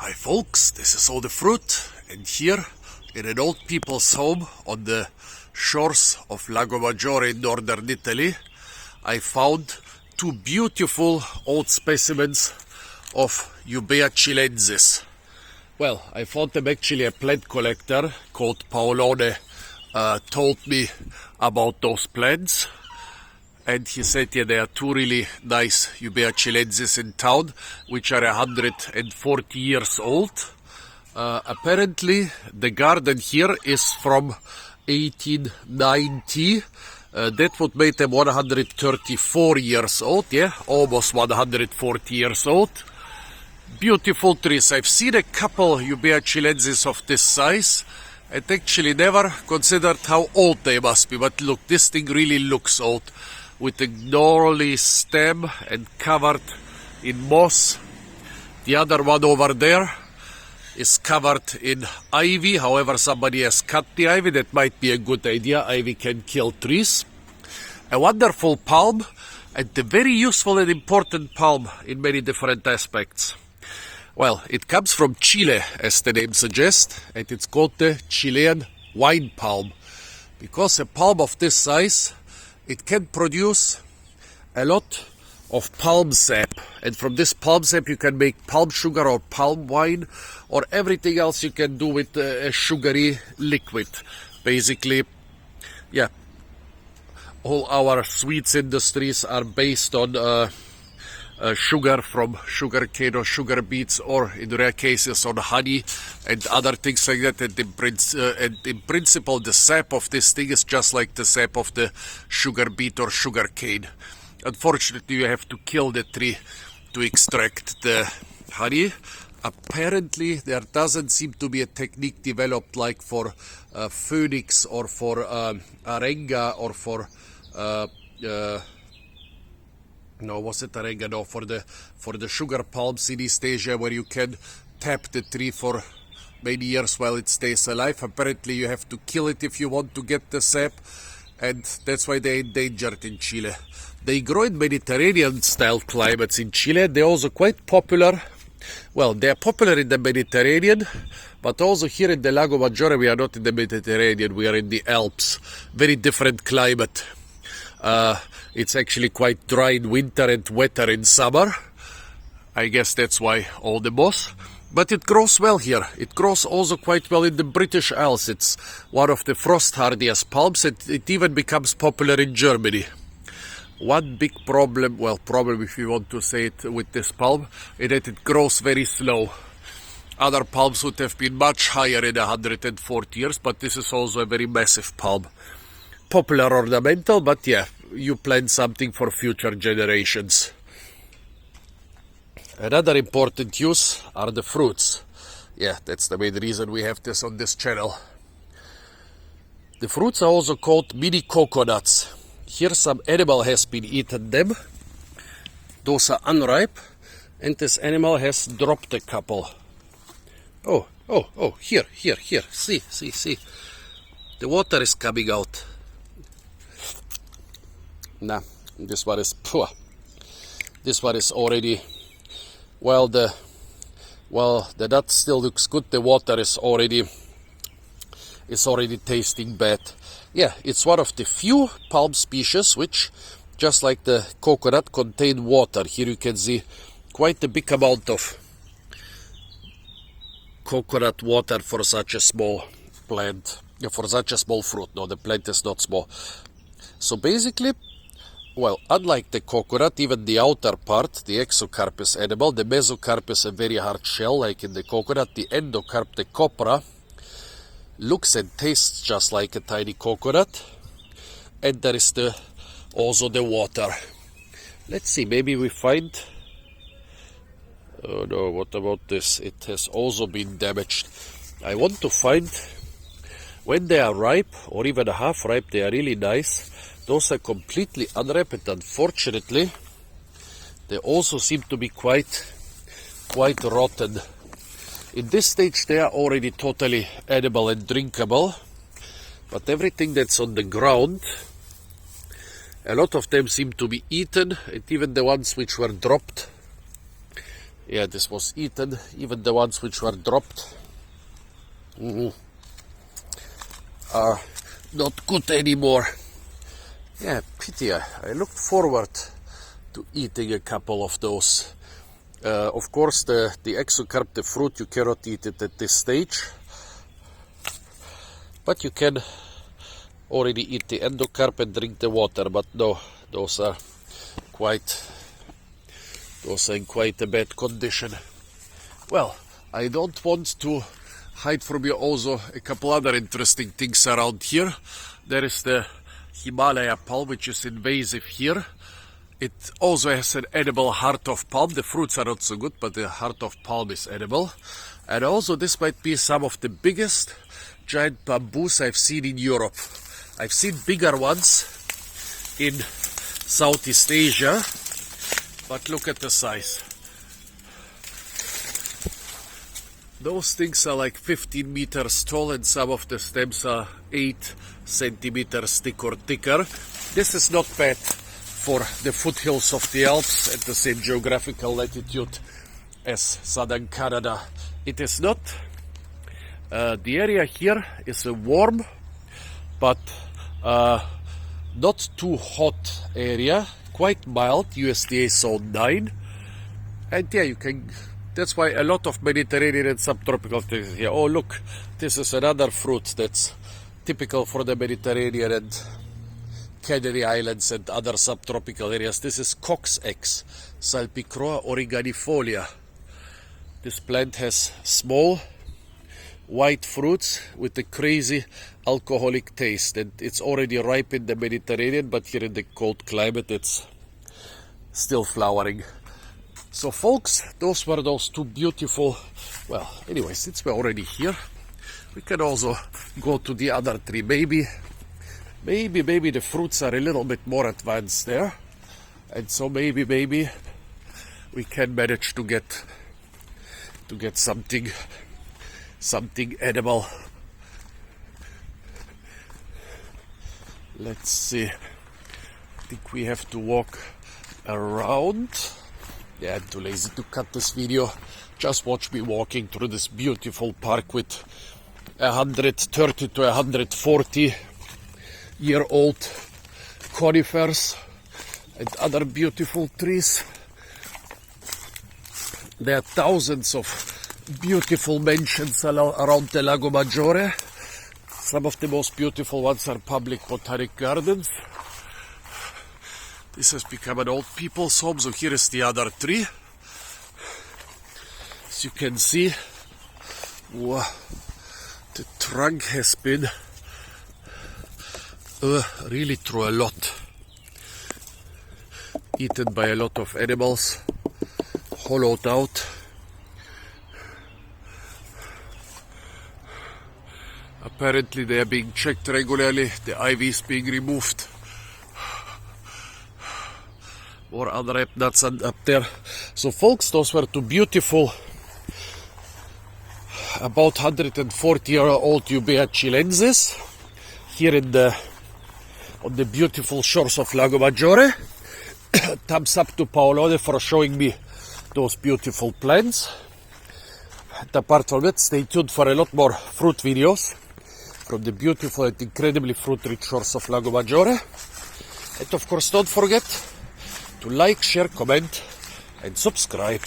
Hi folks, this is all the fruit, and here in an old people's home on the shores of Lago Maggiore in northern Italy, I found two beautiful old specimens of Jubaea chilensis. Well, I found them actually. A plant collector called Paolone told me about those plants. And he said, yeah, there are two really nice Jubaea chilensis in town, which are 140 years old. Apparently, the garden here is from 1890. That would make them 134 years old, yeah, almost 140 years old. Beautiful trees. I've seen a couple Jubaea chilensis of this size, and actually never considered how old they must be. But look, this thing really looks old, with a gnarly stem and covered in moss. The other one over there is covered in ivy. However, somebody has cut the ivy. That might be a good idea. Ivy can kill trees. A wonderful palm, and a very useful and important palm in many different aspects. Well, it comes from Chile, as the name suggests, and it's called the Chilean Wine Palm. Because a palm of this size, it can produce a lot of palm sap, and from this palm sap you can make palm sugar or palm wine or everything else you can do with a sugary liquid. Basically, yeah, all our sweets industries are based on sugar from sugar cane or sugar beets, or in rare cases on honey and other things like that. And in principle, the sap of this thing is just like the sap of the sugar beet or sugar cane. Unfortunately, you have to kill the tree to extract the honey. Apparently, there doesn't seem to be a technique developed like for phoenix or for arenga or for no, was it arenga? No, for the sugar palms in East Asia, where you can tap the tree for many years while it stays alive. Apparently, you have to kill it if you want to get the sap, and that's why they're endangered in Chile. They grow in Mediterranean-style climates in Chile. They're also quite popular. Well, they're popular in the Mediterranean, but also here in the Lago Maggiore, we are not in the Mediterranean, we are in the Alps. Very different climate. It's actually quite dry in winter and wetter in summer. I guess that's why all the moss. But it grows well here. It grows also quite well in the British Isles. It's one of the frost hardiest palms, and it even becomes popular in Germany. One big problem, well, problem if you want to say it, with this palm, is that it grows very slow. Other palms would have been much higher in 140 years, but this is also a very massive palm. Popular ornamental, but yeah, you plant something for future generations. Another important use are the fruits. Yeah, that's the main reason we have this on this channel. The fruits are also called mini coconuts. Here some animal has been eaten them. Those are unripe, and this animal has dropped a couple. Oh, here. See. The water is coming out. Nah, this one is poor. This one is already, the nut still looks good. The water is already tasting bad. Yeah, it's one of the few palm species which, just like the coconut, contain water. Here you can see quite a big amount of coconut water for such a small plant, for such a small fruit. No, the plant is not small. So basically, well, unlike the coconut, even the outer part, the exocarp is edible. The mesocarp is a very hard shell, like in the coconut. The endocarp, the copra, looks and tastes just like a tiny coconut. And there is also the water. Let's see, maybe we find... Oh no, what about this? It has also been damaged. I want to find, when they are ripe, or even half ripe, they are really nice. Those are completely unripe, and unfortunately, they also seem to be quite rotten. In this stage, they are already totally edible and drinkable, but everything that's on the ground, a lot of them seem to be eaten, and even the ones which were dropped Yeah, this was eaten, even the ones which were dropped are not good anymore. Yeah, pity. I looked forward to eating a couple of those. Of course, the exocarp, the fruit, you cannot eat it at this stage. But you can already eat the endocarp and drink the water. But no, those are in quite a bad condition. Well, I don't want to hide from you also a couple other interesting things around here. There is the Himalaya palm, which is invasive here. It also has an edible heart of palm. The fruits are not so good, but the heart of palm is edible. And also this might be some of the biggest giant bamboos I've seen in Europe. I've seen bigger ones in Southeast Asia, but look at the size. Those things are like 15 meters tall, and some of the stems are 8 centimeters thick or thicker. This is not bad for the foothills of the Alps at the same geographical latitude as southern Canada. It is not. The area here is a warm but not too hot area, quite mild, USDA zone 9. And yeah, you can, that's why a lot of Mediterranean and subtropical things here. Oh look, this is another fruit that's typical for the Mediterranean and Canary Islands and other subtropical areas. This is cock's eggs, Salpicroa oreganifolia. This plant has small white fruits with a crazy alcoholic taste, and it's already ripe in the Mediterranean, but here in the cold climate it's still flowering. So folks, those were those two beautiful, well, anyway, since we're already here, we can also go to the other tree. Maybe the fruits are a little bit more advanced there, and so maybe we can manage to get something edible. Let's see. I think we have to walk around. Yeah, I'm too lazy to cut this video. Just watch me walking through this beautiful park with 130 to 140 year old conifers and other beautiful trees. There are thousands of beautiful mansions around the Lago Maggiore. Some of the most beautiful ones are public botanic gardens. This has become an old people's home, so here is the other tree. As you can see, wow, the trunk has been really through a lot. Eaten by a lot of animals, hollowed out. Apparently they are being checked regularly, the IVs being removed. More unripe nuts up there. So folks, those were two beautiful, about 140-year-old Jubaea chilensis here on the beautiful shores of Lago Maggiore. Thumbs up to Paolone for showing me those beautiful plants. And apart from it, stay tuned for a lot more fruit videos from the beautiful and incredibly fruit-rich shores of Lago Maggiore. And of course, don't forget to like, share, comment, and subscribe.